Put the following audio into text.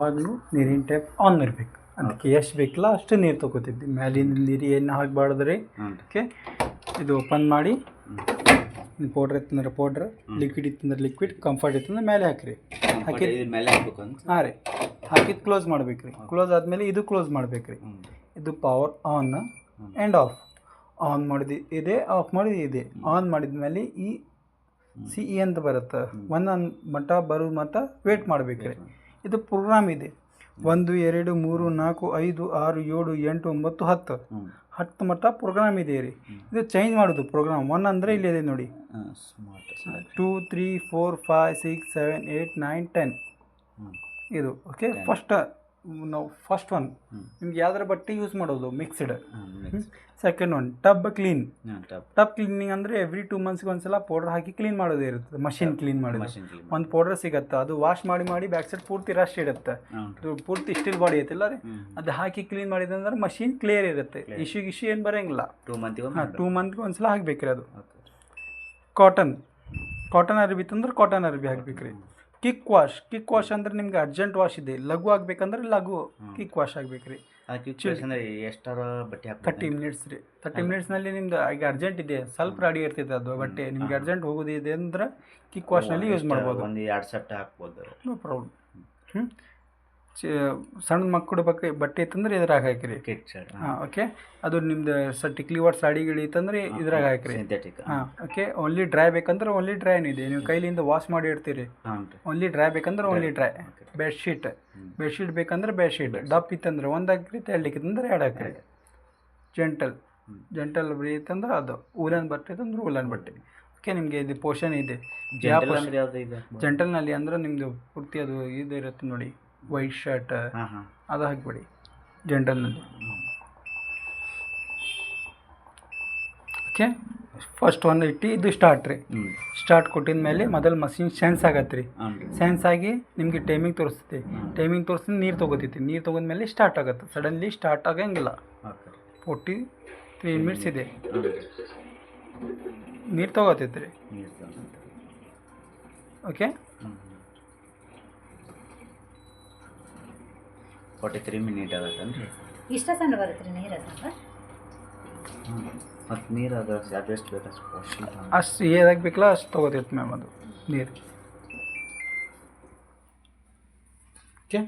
ಯಾವಾಗಲೂ ನೀರಿನ tap on ಇರಬೇಕು. ಅದಕ್ಕೆ ಎಷ್ಟು ಬೇಕಲ್ಲ ಅಷ್ಟು ನೀರು ತೊಗೋತಿದ್ವಿ. ಮ್ಯಾಲಿಂದ ನೀರು ಏನು ಹಾಕಬಾರ್ದು ರೀ. ಓಕೆ, ಇದು ಓಪನ್ ಮಾಡಿ ಪೌಡ್ರ್ ಇತ್ತಂದ್ರೆ ಪೌಡ್ರ್, ಲಿಕ್ವಿಡ್ ಇತ್ತಂದ್ರೆ ಲಿಕ್ವಿಡ್, ಕಂಫರ್ಟ್ ಇತ್ತಂದ್ರೆ ಮೇಲೆ ಹಾಕಿರಿ. ಹಾಕಿ ಮೇಲೆ ಹಾಕ್ಬೇಕು ಅಂತ. ಹಾಂ ರೀ, ಹಾಕಿದ್ದು ಕ್ಲೋಸ್ ಮಾಡ್ಬೇಕು ರೀ. ಕ್ಲೋಸ್ ಆದಮೇಲೆ ಇದು ಕ್ಲೋಸ್ ಮಾಡ್ಬೇಕು ರೀ. ಇದು power on and of. On ಮಾಡಿದ್ದು ಇದೆ, ಆಫ್ ಮಾಡಿದ್ದು ಇದೆ. ಆನ್ ಮಾಡಿದ ಮೇಲೆ ಈ CE ಅಂತ ಬರುತ್ತೆ, ಒಂದೊಂದು ಮಟ್ಟ ಬರೋ ಮಟ್ಟ ವೇಟ್ ಮಾಡ್ಬೇಕು ರೀ. ಇದು ಪ್ರೋಗ್ರಾಮ್ ಇದೆ. 1 2 3 4 5 6 7 8 9 10 ಮಟ್ಟ ಪ್ರೋಗ್ರಾಮ್ ಇದೆ ರೀ. ಇದು ಚೇಂಜ್ ಮಾಡೋದು ಪ್ರೋಗ್ರಾಮ್. 1 ಅಂದರೆ ಇಲ್ಲಿದೆ ನೋಡಿ, 2 3 4 5 6 7 8 9 10 ಇದು. ಓಕೆ, ಫಸ್ಟ್ ಒನ್ ನಿಮ್ಗೆ ಯಾವ್ದಾರ ಬಟ್ಟೆ ಯೂಸ್ ಮಾಡೋದು mixed. Second one tub clean. Tub cleaning ಅಂದರೆ ಎವ್ರಿ 2 ಮಂತ್ಸ್ಗೆ ಒಂದ್ಸಲ ಪೌಡರ್ ಹಾಕಿ ಕ್ಲೀನ್ ಮಾಡೋದೇ ಇರುತ್ತೆ. ಮಷಿನ್ ಕ್ಲೀನ್ ಮಾಡೋದು. ಒಂದು ಪೌಡರ್ ಸಿಗುತ್ತೆ, ಅದು ವಾಶ್ ಮಾಡಿ ಬ್ಯಾಕ್ ಸೈಡ್ ಪೂರ್ತಿ ರಶ್ ಇಡುತ್ತೆ. ಪೂರ್ತಿ ಸ್ಟಿಲ್ ಬಾಡಿ ಐತಿಲ್ಲ ರೀ, ಅದು ಹಾಕಿ ಕ್ಲೀನ್ ಮಾಡಿದಂದ್ರೆ ಮಷಿನ್ ಕ್ಲಿಯರ್ ಇರುತ್ತೆ. ಇಶ್ಯೂ ಏನು ಬರೋಂಗಿಲ್ಲ. 2 ಮಂತ್ಗೆ ಒಂದ್ಸಲ ಹಾಕ್ಬೇಕ್ರಿ. ಅದು ಕಾಟನ್ ಅರ್ಬಿ ತಂದ್ರೆ ಕಾಟನ್ ಅರ್ಬಿ ಹಾಕ್ಬೇಕ್ರಿ. ಕಿಕ್ ವಾಶ್ ಅಂದ್ರೆ ನಿಮ್ಗೆ ಅರ್ಜೆಂಟ್ ವಾಶ್ ಇದೆ, ಲಘು ಆಗ್ಬೇಕಂದ್ರೆ ಲಘು ಕಿಕ್ ವಾಶ್ ಆಗ್ಬೇಕ್ರಿ. ಎಷ್ಟಾರ ಬಟ್ಟೆ 30 ಮಿನಿಟ್ಸ್ ರೀ. 30 ಮಿನಿಟ್ಸ್ನಲ್ಲಿ ನಿಮ್ದು ಈಗ ಅರ್ಜೆಂಟ್ ಇದೆ, ಸ್ವಲ್ಪ ರೆಡಿ ಇರ್ತೈತೆ ಅದು ಬಟ್ಟೆ. ನಿಮ್ಗೆ ಅರ್ಜೆಂಟ್ ಹೋಗೋದಿದೆ ಅಂದ್ರೆ ಕಿಕ್ ವಾಶ್ನಲ್ಲಿ ಯೂಸ್ ಮಾಡ್ಬೋದು. 1-2 ಸೆಟ್ ಹಾಕ್ಬೋದು, ನೋ ಪ್ರಾಬ್ಲಮ್. ಸಣ್ಣ ಮಕ್ಕಳು ಬಟ್ಟೆ ಇತ್ತಂದ್ರೆ ಇದ್ರಾಗ ಹಾಕಿರಿ. ಹಾಂ, ಓಕೆ. ಅದು ನಿಮ್ದು ಟಿಕ್ಲಿ ವಾಟ್ ಸಾಡಿಗಳು ಇತ್ತಂದ್ರೆ ಇದ್ರಾಗ ಹಾಕಿರಿ. ಹಾಂ, ಓಕೆ. ಓನ್ಲಿ ಡ್ರೈ ಬೇಕಂದ್ರೆ ಓನ್ಲಿ ಡ್ರೈನ್ ಇದೆ. ನೀವು ಕೈಲಿಂದ ವಾಶ್ ಮಾಡಿ ಇಡ್ತೀರಿ. ಓನ್ಲಿ ಡ್ರೈ ಬೇಕಂದ್ರೆ ಓನ್ಲಿ ಡ್ರೈ. ಬೆಡ್ಶೀಟ್ ಬೇಕಂದ್ರೆ ಬೆಡ್ಶೀಟ್. ದಪ್ಪ ಇತ್ತಂದ್ರೆ 1 ಹಾಕ್ರಿ, ತೆಳ್ಳಕ್ಕಿತ್ತಂದ್ರೆ 2 ಹಾಕ್ರಿ. ಜೆಂಟಲ್ ಇತ್ತಂದ್ರೆ ಅದು. ಊಲನ್ ಬಟ್ಟೆ ಇತ್ತಂದ್ರೆ ಊಲನ್ ಬಟ್ಟೆ. ಓಕೆ, ನಿಮಗೆ ಇದು ಪೋರ್ಷನ್ ಇದೆ. ಜೆಂಟಲ್ನಲ್ಲಿ ಅಂದ್ರೆ ನಿಮ್ಮದು ಪೂರ್ತಿ ಅದು ಇದು ಇರುತ್ತೆ ನೋಡಿ, ವೈಟ್ ಶರ್ಟ್, ಅದು ಹಾಕಿಬಿಡಿ ಜೆಂಟಲ್ನಲ್ಲಿ. ಓಕೆ, ಫಸ್ಟ್ ಒಂದು ಇಟ್ಟು ಇದು ಸ್ಟಾರ್ಟ್ ರೀ. ಸ್ಟಾರ್ಟ್ ಕೊಟ್ಟಿದ ಮೇಲೆ ಮೊದಲು ಮಷಿನ್ ಸೆನ್ಸ್ ಆಗತ್ತೆ ರೀ. ಸೆನ್ಸ್ ಆಗಿ ನಿಮಗೆ ಟೈಮಿಂಗ್ ತೋರಿಸ್ತೈತಿ. ಟೈಮಿಂಗ್ ತೋರಿಸಿದ್ರೆ ನೀರು ತೊಗೋತೈತಿ. ನೀರು ತೊಗೊಂಡ್ಮೇಲೆ ಸ್ಟಾರ್ಟ್ ಆಗುತ್ತೆ. ಸಡನ್ಲಿ ಸ್ಟಾರ್ಟ್ ಆಗಂಗಿಲ್ಲ. 43 ಮಿನಿಟ್ಸ್ ಇದೆ, ನೀರು ತೊಗೋತೈತಿ ರೀ. ಓಕೆ, 43 ಮಿನಿಟ್ ಆಗತ್ತನ್ರಿ. ಇಷ್ಟ ಸಣ್ಣ ಬರುತ್ತೆ ರೀ ನೀರು. ಮತ್ತು ನೀರು ಅದೆಷ್ಟು ಬೇಕು ಅಷ್ಟು ಏದಾಗಬೇಕಲ್ಲ ಬೇಕಲ್ಲ ಅಷ್ಟು ತೊಗೋತೈತಿ ಮ್ಯಾಮ್ ಅದು ನೀರು. ಓಕೆ.